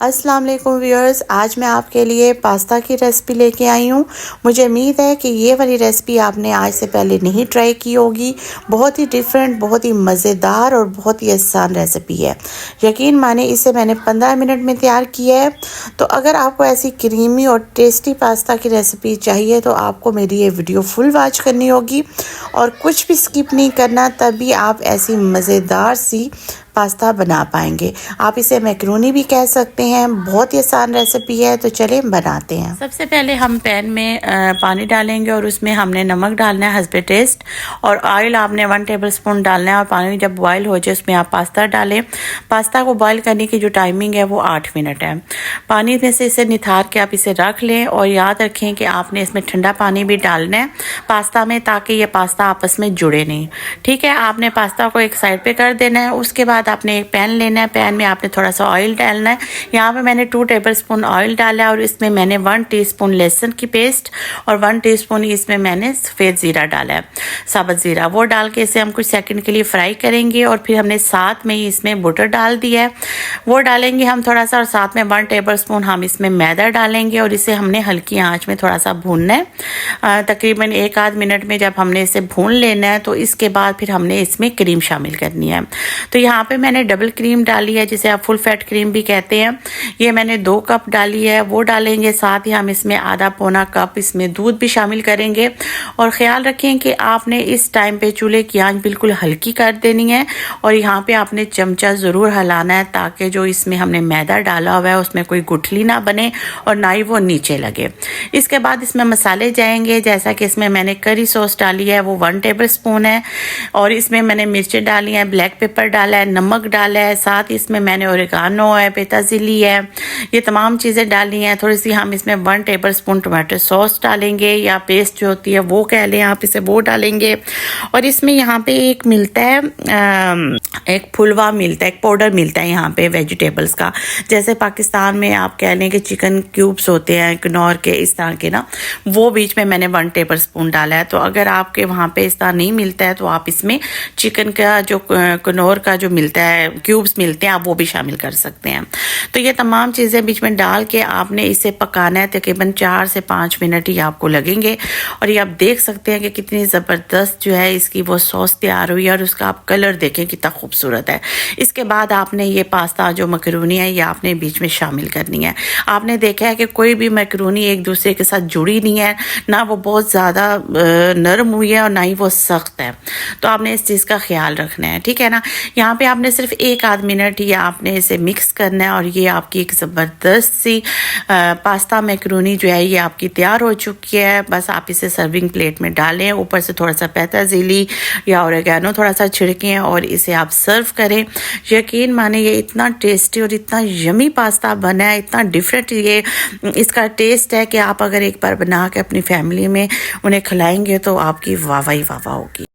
अस्सलाम वालेकुम व्यूअर्स, आज मैं आपके लिए पास्ता की रेसिपी लेके आई हूँ। मुझे उम्मीद है कि ये वाली रेसिपी आपने आज से पहले नहीं ट्राई की होगी। बहुत ही डिफरेंट, बहुत ही मज़ेदार और बहुत ही आसान रेसिपी है। यकीन माने इसे मैंने 15 मिनट में तैयार किया है। तो अगर आपको ऐसी क्रीमी और टेस्टी पास्ता की रेसिपी चाहिए तो आपको मेरी ये वीडियो फुल वॉच करनी होगी और कुछ भी स्किप नहीं करना, तभी आप ऐसी मज़ेदार सी पास्ता बना पाएंगे। आप इसे मैक्रोनी भी कह सकते हैं। बहुत ही आसान रेसिपी है, तो चलें बनाते हैं। सबसे पहले हम पैन में पानी डालेंगे और उसमें हमने नमक डालना है हस्बे टेस्ट, और ऑयल आपने 1 टेबलस्पून डालना है। और पानी जब बॉयल हो जाए उसमें आप पास्ता डालें। पास्ता को बॉयल करने की जो टाइमिंग है वो 8 मिनट है। पानी में से इसे निथार के आप इसे रख लें और याद रखें कि आपने इसमें ठंडा पानी भी डालना है पास्ता में, ताकि ये पास्ता आपस में जुड़े नहीं। ठीक है, आपने पास्ता को एक साइड पे कर देना है। उसके बाद आपने एक पैन लेना है। पैन में आपने थोड़ा सा ऑयल डालना है। यहाँ पे मैंने 2 टेबलस्पून ऑयल डाला है और इसमें मैंने 1 टीस्पून लहसुन की पेस्ट और 1 टीस्पून इसमें मैंने सफ़ेद ज़ीरा डाला है, साबुत ज़ीरा। वो डाल के इसे हम कुछ सेकंड के लिए फ्राई करेंगे। और फिर हमने साथ में ही इसमें बटर डाल दिया है, वो डालेंगे हम थोड़ा सा। और साथ में 1 टेबलस्पून हम इसमें मैदा डालेंगे और इसे हमने हल्की आँच में थोड़ा सा भूनना है। तकरीबन 1 आध मिनट में जब हमने इसे भून लेना है तो इसके बाद फिर हमने इसमें क्रीम शामिल करनी है। तो यहाँ पे मैंने डबल क्रीम डाली है, जिसे आप फुल फैट क्रीम भी कहते हैं। ये मैंने 2 कप डाली है, वो डालेंगे। साथ ही हम इसमें आधा पौना कप इसमें दूध भी शामिल करेंगे। और ख्याल रखें कि आपने इस टाइम पे चूल्हे की आंच बिल्कुल हल्की कर देनी है और यहाँ पे आपने चमचा ज़रूर हिलाना है, ताकि जो इसमें हमने मैदा डाला हुआ है उसमें कोई गुठली ना बने और ना ही वो नीचे लगे। इसके बाद इसमें मसाले जाएंगे, जैसा कि इसमें मैंने करी सॉस डाली है, वो 1 टेबलस्पून है। और इसमें मैंने मिर्चें डाली हैं, ब्लैक पेपर डाला है, नमक डाला है। साथ इसमें मैंने ओरिगानो है, पेताजिली है, ये तमाम चीज़ें डाली हैं। थोड़ी सी हम इसमें 1 टेबलस्पून टमाटो सॉस डालेंगे, या पेस्ट जो होती है वो कह लें आप, इसे वो डालेंगे। और इसमें यहाँ पे एक मिलता है, एक फुलवा मिलता है, एक पाउडर मिलता है यहाँ पे वेजिटेबल्स का। जैसे पाकिस्तान में आप कह लें कि चिकन क्यूब्स होते हैं कनौर के, इस तरह के ना, वो बीच में मैंने 1 टेबलस्पून डाला है। तो अगर आपके वहाँ पे इस तरह नहीं मिलता है तो आप इसमें चिकन का जो कनौर का जो मिलता है, क्यूब्स मिलते हैं, आप वो भी शामिल कर सकते हैं। तो ये तमाम चीज़ें बीच में डाल के आपने इसे पकाना है। तकरीबन 4 से 5 मिनट ही आपको लगेंगे। और ये आप देख सकते हैं कि कितनी ज़बरदस्त जो है इसकी वो सॉस तैयार हुई है, और उसका आप कलर देखें कितना खूबसूरत है। इसके बाद आपने ये पास्ता जो मैक्रोनी है ये आपने बीच में शामिल करनी है। आपने देखा है कि कोई भी मैक्रोनी एक दूसरे के साथ जुड़ी नहीं है, ना वो बहुत ज़्यादा नरम हुई है और ना ही वो सख्त है। तो आपने इस चीज़ का ख्याल रखना है, ठीक है ना। यहाँ पे आपने सिर्फ 1 आध मिनट ही आपने इसे मिक्स करना है और ये आपकी एक ज़बरदस्त सी पास्ता मैक्रोनी जो है ये आपकी तैयार हो चुकी है। बस आप इसे सर्विंग प्लेट में डालें, ऊपर से थोड़ा सा पेताजिली या ओरिगानो थोड़ा सा छिड़कें और इसे आप सर्व करें। यकीन माने ये इतना टेस्टी और इतना यमी पास्ता बना है, इतना डिफरेंट ये इसका टेस्ट है कि आप अगर एक बार बना के अपनी फैमिली में उन्हें खिलाएंगे तो आपकी वाह वाह होगी।